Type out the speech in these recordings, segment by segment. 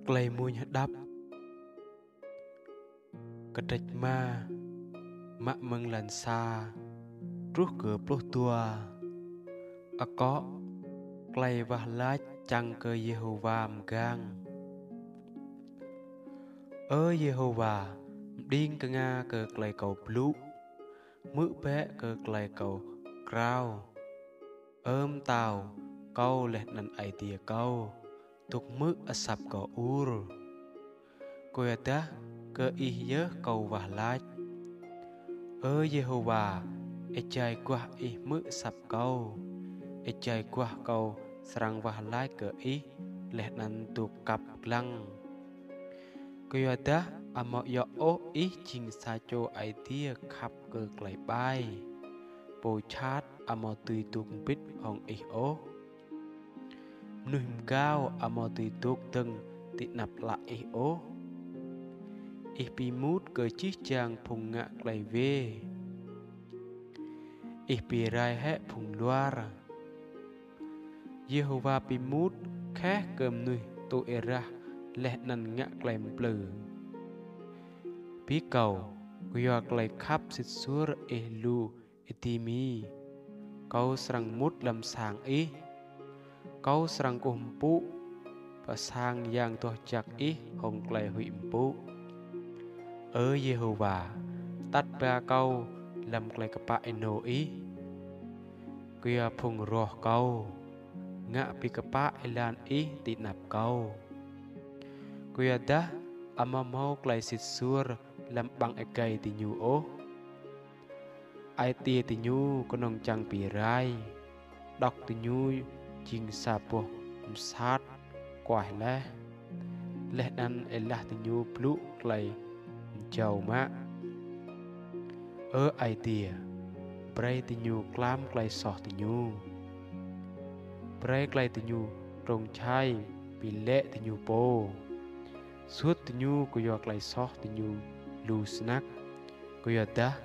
Clay muôn đắp Cất trạch ma Mạ mừng lần xa Rút cửa plốt tua Có Clay và lách chăng cơ Jehovah gang Jehovah Điên cơ nga cơ Clay cầu blue Mữ bé cơ Clay cầu Crow tàu Câu lệ nần ai tìa câu Tục mữ sập cầu ur Cô ta cơ y nhớ cầu và lách Jehovah chai qua y mữ sập câu chai qua câu Sarang và lách cơ y lệ nần tục cặp lăng Cô ta mọ yo ô y chinh sa chô ai tìa khắp cơ lại bay Bồ chát mọ tùy tục bít hồng y ô Nùm cao mọ tùy tục từng tị nạp lại y ô Ipimut cơ chiếc chàng phùng ngạ lại về Ipirai hẹ phùng loar Jehovah pimut khá cơm nuôi tôi ra lẹ nằn ngạ lại blừ Bí cầu Quyok lại khắp xịt xuống lu etimi Câu srang mút lâm sáng ý Câu srang cùng bú Và sang giang tôi chắc ý hồng lại hủy bú Jehovah tắt ba câu làm lại các bạn nô ý Quyà phùng rò câu ngạ bị các bạn lan ý tị nạp câu Quyà đá mốc lại xịt xua làm bằng cây tị nhu ố Ai tìa tị nhu có nông chăng bì rai Đọc tị nhu chinh xa bồ sát quải lẽ Lẽ năn là tị nhu blú lại chào má ai tìa Bray tì nhu clam clay sọ tì nhu Bray clay tì nhu rong chai bị lệ tì nhu bồ Suốt tì nhu của yo clay sọ tì nhu lưu snack Của yo ta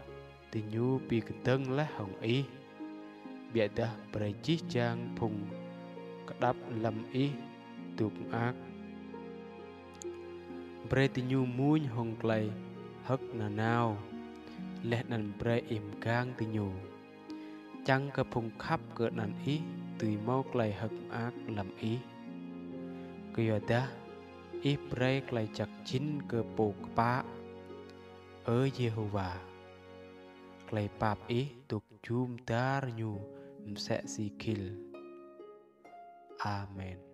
tì nhu bị cái tân lá hồng ý Bịa ta bray chí chang phùng đáp lâm ý tục ác Bray tì nhu muôn hồng clay hất nà nào lẽ nằn bre im gang tì nhu Chăng cơ phùng khắp cơ nằn ý Tùy mau clay hất ác làm ý Cơ ta Ý bre clay chặt chín cơ bồ bá Jehovah Clay bạp ý tục chùm ta nhu Mse si kill Amen